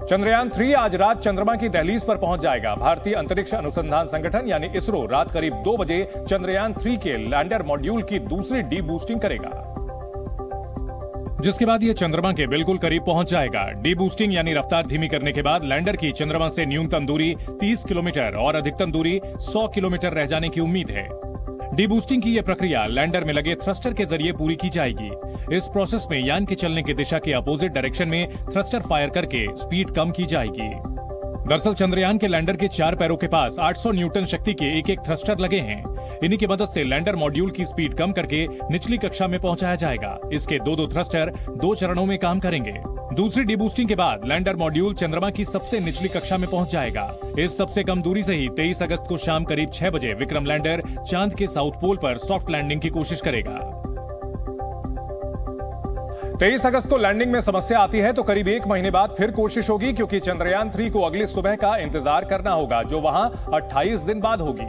चंद्रयान 3 आज रात चंद्रमा की दहलीज पर पहुंच जाएगा। भारतीय अंतरिक्ष अनुसंधान संगठन यानी इसरो रात करीब 2 बजे चंद्रयान 3 के लैंडर मॉड्यूल की दूसरी डीबूस्टिंग करेगा, जिसके बाद यह चंद्रमा के बिल्कुल करीब पहुंच जाएगा। डीबूस्टिंग यानी रफ्तार धीमी करने के बाद लैंडर की चंद्रमा से न्यूनतम दूरी 30 किलोमीटर और अधिकतम दूरी 100 किलोमीटर रह जाने की उम्मीद है। डीबूस्टिंग की यह प्रक्रिया लैंडर में लगे थ्रस्टर के जरिए पूरी की जाएगी। इस प्रोसेस में यान के चलने की दिशा के अपोजिट डायरेक्शन में थ्रस्टर फायर करके स्पीड कम की जाएगी। दरअसल चंद्रयान के लैंडर के 4 पैरों के पास 800 न्यूटन शक्ति के एक थ्रस्टर लगे हैं। इन्हीं की मदद से लैंडर मॉड्यूल की स्पीड कम करके निचली कक्षा में पहुंचाया जाएगा। इसके 2 थ्रस्टर 2 चरणों में काम करेंगे। दूसरी डीबूस्टिंग के बाद लैंडर मॉड्यूल चंद्रमा की सबसे निचली कक्षा में पहुंच जाएगा। इस सबसे कम दूरी से ही 23 अगस्त को शाम करीब 6 बजे विक्रम लैंडर चांद के साउथ पोल पर सॉफ्ट लैंडिंग की कोशिश करेगा। 23 अगस्त को लैंडिंग में समस्या आती है तो करीब 1 महीने बाद फिर कोशिश होगी, क्योंकि चंद्रयान 3 को अगली सुबह का इंतजार करना होगा, जो वहां 28 दिन बाद होगी।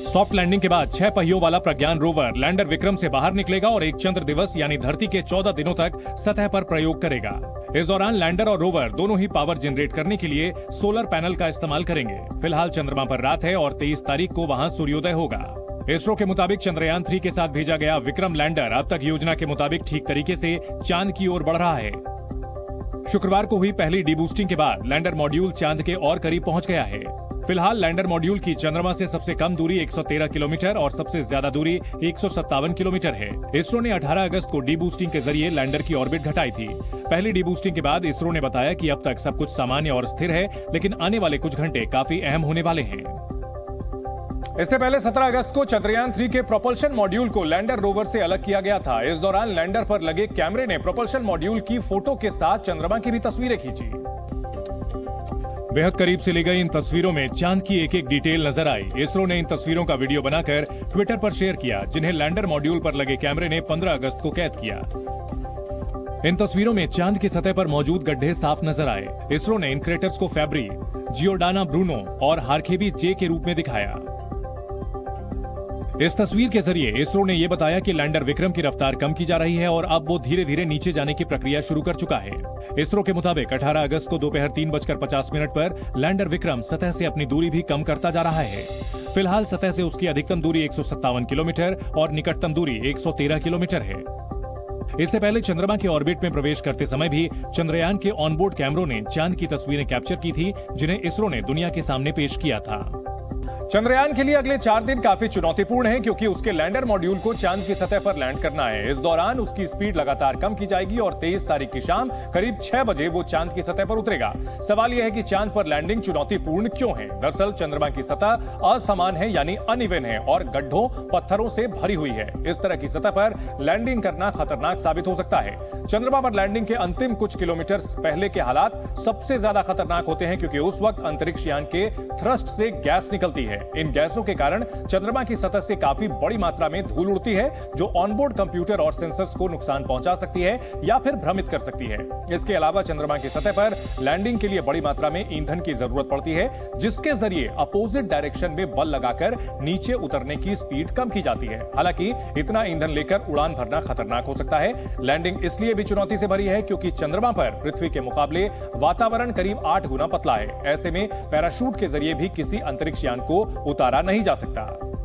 सॉफ्ट लैंडिंग के बाद 6 पहियों वाला प्रज्ञान रोवर लैंडर विक्रम से बाहर निकलेगा और एक चंद्र दिवस यानी धरती के 14 दिनों तक सतह पर प्रयोग करेगा। इस दौरान लैंडर और रोवर दोनों ही पावर जनरेट करने के लिए सोलर पैनल का इस्तेमाल करेंगे। फिलहाल चंद्रमा पर रात है और 23 तारीख को वहां सूर्योदय होगा। इसरो के मुताबिक चंद्रयान 3 के साथ भेजा गया विक्रम लैंडर अब तक योजना के मुताबिक ठीक तरीके से चांद की ओर बढ़ रहा है। शुक्रवार को हुई पहली डीबूस्टिंग के बाद लैंडर मॉड्यूल चांद के और करीब पहुंच गया है। फिलहाल लैंडर मॉड्यूल की चंद्रमा से सबसे कम दूरी 113 किलोमीटर और सबसे ज्यादा दूरी 157 किलोमीटर है। इसरो ने 18 अगस्त को डीबूस्टिंग के जरिए लैंडर की ऑर्बिट घटाई थी। पहली डीबूस्टिंग के बाद इसरो ने बताया कि अब तक सब कुछ सामान्य और स्थिर है, लेकिन आने वाले कुछ घंटे काफी अहम होने वाले हैं। इससे पहले 17 अगस्त को चंद्रयान 3 के प्रोपल्शन मॉड्यूल को लैंडर रोवर से अलग किया गया था। इस दौरान लैंडर पर लगे कैमरे ने प्रोपल्शन मॉड्यूल की फोटो के साथ चंद्रमा की भी तस्वीरें खींची। बेहद करीब से ली गई इन तस्वीरों में चांद की एक डिटेल नजर आई। इसरो ने इन तस्वीरों का वीडियो बनाकर ट्विटर पर शेयर किया, जिन्हें लैंडर मॉड्यूल पर लगे कैमरे ने 15 अगस्त को कैद किया। इन तस्वीरों में चांद की सतह पर मौजूद गड्ढे साफ नजर आए। इसरो ने इन क्रेटर्स को फैब्री, जियोडाना ब्रूनो और हार्केबी जे के रूप में दिखाया। इस तस्वीर के जरिए इसरो ने यह बताया कि लैंडर विक्रम की रफ्तार कम की जा रही है और अब वो धीरे धीरे नीचे जाने की प्रक्रिया शुरू कर चुका है। इसरो के मुताबिक 18 अगस्त को दोपहर 3:50 पर लैंडर विक्रम सतह से अपनी दूरी भी कम करता जा रहा है। फिलहाल सतह से उसकी अधिकतम दूरी 157 किलोमीटर और निकटतम दूरी 113 किलोमीटर है। इससे पहले चंद्रमा के ऑर्बिट में प्रवेश करते समय भी चंद्रयान के ऑनबोर्ड कैमरों ने चांद की तस्वीरें कैप्चर की थी, जिन्हें इसरो ने दुनिया के सामने पेश किया था। चंद्रयान के लिए अगले 4 दिन काफी चुनौतीपूर्ण हैं, क्योंकि उसके लैंडर मॉड्यूल को चांद की सतह पर लैंड करना है। इस दौरान उसकी स्पीड लगातार कम की जाएगी और 23 तारीख की शाम करीब 6 बजे वो चांद की सतह पर उतरेगा। सवाल यह है कि चांद पर लैंडिंग चुनौतीपूर्ण क्यों है? दरअसल चंद्रमा की सतह असमान है, यानी अनइवन है और गड्ढों पत्थरों से भरी हुई है। इस तरह की सतह पर लैंडिंग करना खतरनाक साबित हो सकता है। चंद्रमा पर लैंडिंग के अंतिम कुछ किलोमीटर पहले के हालात सबसे ज्यादा खतरनाक होते हैं, क्योंकि उस वक्त अंतरिक्ष यान के थ्रस्ट से गैस निकलती है। इन गैसों के कारण चंद्रमा की सतह से काफी बड़ी मात्रा में धूल उड़ती है, जो ऑनबोर्ड कंप्यूटर और सेंसर्स को नुकसान पहुंचा सकती है या फिर भ्रमित कर सकती है। इसके अलावा चंद्रमा की सतह पर लैंडिंग के लिए बड़ी मात्रा में ईंधन की जरूरत पड़ती है, जिसके जरिए अपोजिट डायरेक्शन में बल लगाकर नीचे उतरने की स्पीड कम की जाती है। हालांकि इतना ईंधन लेकर उड़ान भरना खतरनाक हो सकता है। लैंडिंग इसलिए भी चुनौती से भरी है क्योंकि चंद्रमा पर पृथ्वी के मुकाबले वातावरण करीब 8 गुना पतला है। ऐसे में पैराशूट के जरिए भी किसी अंतरिक्ष यान को उतारा नहीं जा सकता।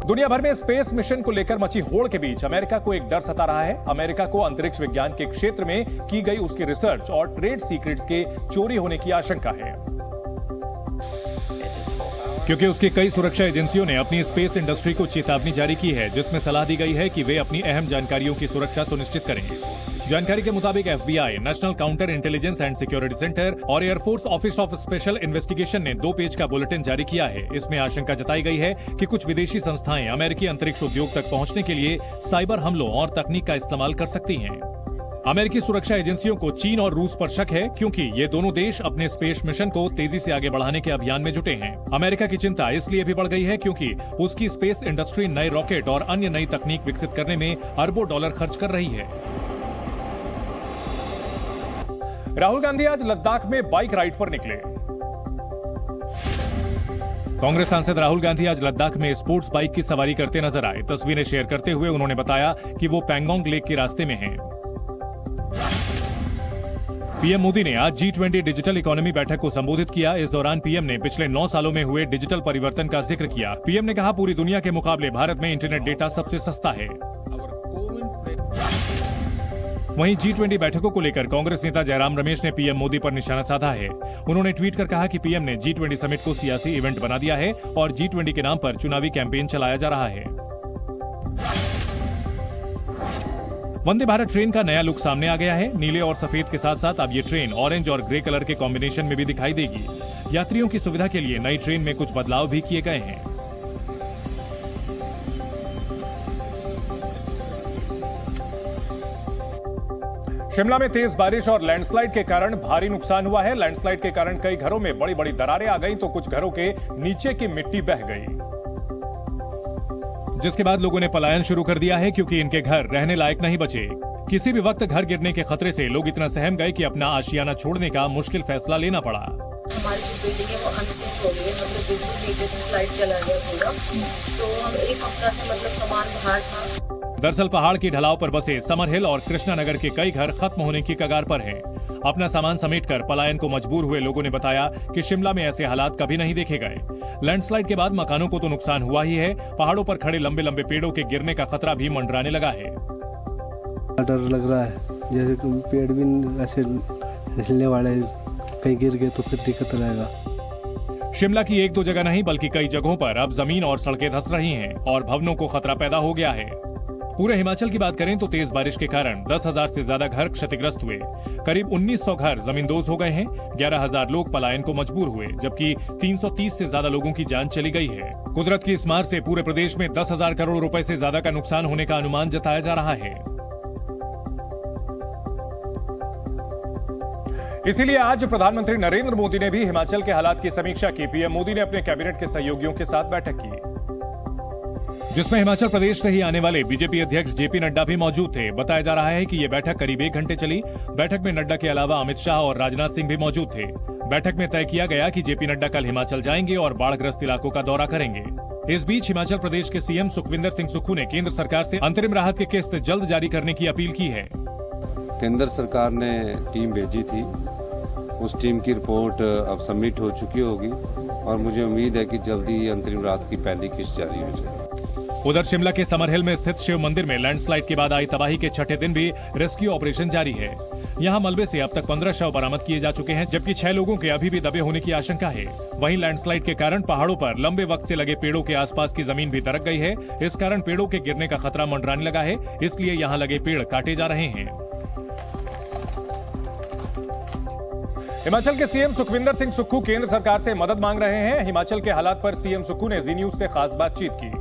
दुनिया भर में स्पेस मिशन को लेकर मची होड़ के बीच अमेरिका को एक डर सता रहा है। अमेरिका को अंतरिक्ष विज्ञान के क्षेत्र में की गई उसकी रिसर्च और ट्रेड सीक्रेट्स के चोरी होने की आशंका है, क्योंकि उसकी कई सुरक्षा एजेंसियों ने अपनी स्पेस इंडस्ट्री को चेतावनी जारी की है, जिसमें सलाह दी गई है कि वे अपनी अहम जानकारियों की सुरक्षा सुनिश्चित करेंगे। जानकारी के मुताबिक FBI, national counter intelligence and security centre और air force office of special investigation ने 2 पेज का बुलेटिन जारी किया है। इसमें आशंका जताई गई है कि कुछ विदेशी संस्थाएं अमेरिकी अंतरिक्ष उद्योग तक पहुंचने के लिए साइबर हमलों और तकनीक का इस्तेमाल कर सकती हैं। अमेरिकी सुरक्षा एजेंसियों को चीन और रूस पर शक है, क्योंकि ये दोनों देश अपने स्पेस मिशन को तेजी से आगे बढ़ाने के अभियान में जुटे हैं। अमेरिका की चिंता इसलिए भी बढ़ गई है क्योंकि उसकी स्पेस इंडस्ट्री नए रॉकेट और अन्य नई तकनीक विकसित करने में अरबों डॉलर खर्च कर रही है। राहुल गांधी आज लद्दाख में बाइक राइड पर निकले। कांग्रेस सांसद राहुल गांधी आज लद्दाख में स्पोर्ट्स बाइक की सवारी करते नजर आए। तस्वीरें शेयर करते हुए उन्होंने बताया कि वो पैंगोंग लेक के रास्ते में हैं। पीएम मोदी ने आज G20 डिजिटल इकोनॉमी बैठक को संबोधित किया। इस दौरान पीएम ने पिछले 9 सालों में हुए डिजिटल परिवर्तन का जिक्र किया। पीएम ने कहा, पूरी दुनिया के मुकाबले भारत में इंटरनेट डेटा सबसे सस्ता है। वहीं G20 बैठकों को लेकर कांग्रेस नेता जयराम रमेश ने पीएम मोदी पर निशाना साधा है। उन्होंने ट्वीट कर कहा कि पीएम ने G20 समिट को सियासी इवेंट बना दिया है और G20 के नाम पर चुनावी कैंपेन चलाया जा रहा है। वंदे भारत ट्रेन का नया लुक सामने आ गया है। नीले और सफेद के साथ साथ अब ये ट्रेन ऑरेंज और ग्रे कलर के कॉम्बिनेशन में भी दिखाई देगी। यात्रियों की सुविधा के लिए नई ट्रेन में कुछ बदलाव भी किए गए हैं। शिमला में तेज बारिश और लैंडस्लाइड के कारण भारी नुकसान हुआ है। लैंडस्लाइड के कारण कई घरों में बड़ी बड़ी दरारें आ गईं, तो कुछ घरों के नीचे की मिट्टी बह गई, जिसके बाद लोगों ने पलायन शुरू कर दिया है, क्योंकि इनके घर रहने लायक नहीं बचे। किसी भी वक्त घर गिरने के खतरे से लोग इतना सहम गए कि अपना आशियाना छोड़ने का मुश्किल फैसला लेना पड़ा। हमारी जो बिल्डिंग है वो अनसेफ हो गई है, मतलब बिल्कुल नीचे से स्लाइड चला गया पूरा, तो हम एक हफ्ता से मतलब सामान बाहर था। दरअसल पहाड़ की ढलाव पर बसे समर हिल और कृष्णा नगर के कई घर खत्म होने की कगार पर हैं। अपना सामान समेटकर पलायन को मजबूर हुए लोगों ने बताया कि शिमला में ऐसे हालात कभी नहीं देखे गए। लैंडस्लाइड के बाद मकानों को तो नुकसान हुआ ही है, पहाड़ों पर खड़े लंबे लंबे पेड़ों के गिरने का खतरा भी मंडराने लगा है। डर लग रहा है, जैसे पेड़ भी ऐसे हिलने वाले, कहीं गिर गए तो फिर दिक्कत रहेगा। शिमला की एक दो जगह नहीं बल्कि कई जगहों पर अब जमीन और सड़कें धंस रही हैं और भवनों को खतरा पैदा हो गया है। पूरे हिमाचल की बात करें तो तेज बारिश के कारण 10,000 से ज्यादा घर क्षतिग्रस्त हुए। करीब 1900 घर जमींदोज हो गए हैं। 11,000 लोग पलायन को मजबूर हुए, जबकि 330 से ज्यादा लोगों की जान चली गई है। कुदरत की इस मार से पूरे प्रदेश में 10,000 करोड़ रुपए से ज्यादा का नुकसान होने का अनुमान जताया जा रहा है। इसीलिए आज प्रधानमंत्री नरेंद्र मोदी ने भी हिमाचल के हालात की समीक्षा की। पीएम मोदी ने अपने कैबिनेट के सहयोगियों के साथ बैठक की, जिसमें हिमाचल प्रदेश से ही आने वाले बीजेपी अध्यक्ष जेपी नड्डा भी मौजूद थे। बताया जा रहा है कि ये बैठक करीब 1 घंटे चली। बैठक में नड्डा के अलावा अमित शाह और राजनाथ सिंह भी मौजूद थे। बैठक में तय किया गया कि जेपी नड्डा कल हिमाचल जाएंगे और बाढ़ग्रस्त इलाकों का दौरा करेंगे। इस बीच हिमाचल प्रदेश के सीएम सुखविंदर सिंह सुक्खू ने केंद्र सरकार से अंतरिम राहत की किस्त जल्द जारी करने की अपील की है। केंद्र सरकार ने टीम भेजी थी, उस टीम की रिपोर्ट अब सबमिट हो चुकी होगी और मुझे उम्मीद है कि जल्दी अंतरिम राहत की पहली किस्त जारी हो जाएगी। उधर शिमला के समर हिल में स्थित शिव मंदिर में लैंडस्लाइड के बाद आई तबाही के छठे दिन भी रेस्क्यू ऑपरेशन जारी है। यहां मलबे से अब तक 15 शव बरामद किए जा चुके हैं, जबकि 6 लोगों के अभी भी दबे होने की आशंका है। वहीं लैंडस्लाइड के कारण पहाड़ों पर लंबे वक्त से लगे पेड़ों के आसपास की जमीन भी दरक गई है। इस कारण पेड़ों के गिरने का खतरा मंडराने लगा है, इसलिए यहां लगे पेड़ काटे जा रहे हैं। हिमाचल के सीएम सुखविंदर सिंह सुक्खू केंद्र सरकार से मदद मांग रहे हैं। हिमाचल के हालात पर सीएम सुक्खू ने जी न्यूज से खास बातचीत की।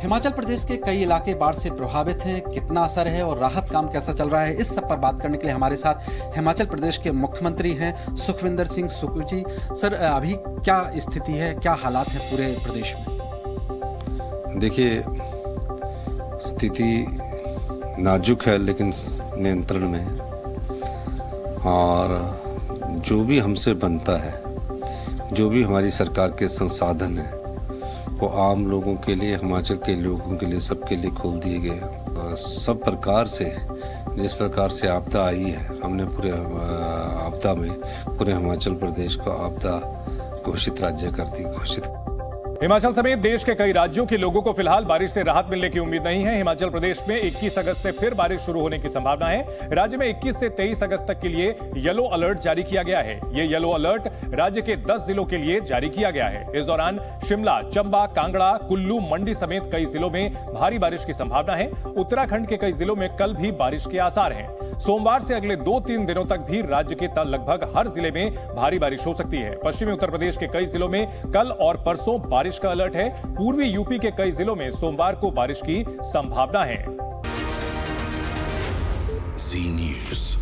हिमाचल प्रदेश के कई इलाके बाढ़ से प्रभावित हैं, कितना असर है और राहत काम कैसा चल रहा है, इस सब पर बात करने के लिए हमारे साथ हिमाचल प्रदेश के मुख्यमंत्री हैं सुखविंदर सिंह सुक्खू जी। सर, अभी क्या स्थिति है, क्या हालात हैं पूरे प्रदेश में? देखिए, स्थिति नाजुक है लेकिन नियंत्रण में है और जो भी हमसे बनता है, जो भी हमारी सरकार के संसाधन है, वो आम लोगों के लिए, हिमाचल के लोगों के लिए, सबके लिए खोल दिए गए। सब प्रकार से, जिस प्रकार से आपदा आई है, हमने पूरे आपदा में पूरे हिमाचल प्रदेश को आपदा घोषित राज्य कर दी घोषित। हिमाचल समेत देश के कई राज्यों के लोगों को फिलहाल बारिश से राहत मिलने की उम्मीद नहीं है। हिमाचल प्रदेश में 21 अगस्त से फिर बारिश शुरू होने की संभावना है। राज्य में 21 से 23 अगस्त तक के लिए येलो अलर्ट जारी किया गया है। ये येलो अलर्ट राज्य के 10 जिलों के लिए जारी किया गया है। इस दौरान शिमला, चंबा, कांगड़ा, कुल्लू, मंडी समेत कई जिलों में भारी बारिश की संभावना है। उत्तराखंड के कई जिलों में कल भी बारिश के आसार हैं। सोमवार से अगले 2-3 दिनों तक भी राज्य के लगभग हर जिले में भारी बारिश हो सकती है। पश्चिमी उत्तर प्रदेश के कई जिलों में कल और परसों बारिश का अलर्ट है। पूर्वी यूपी के कई जिलों में सोमवार को बारिश की संभावना है। जी न्यूज़।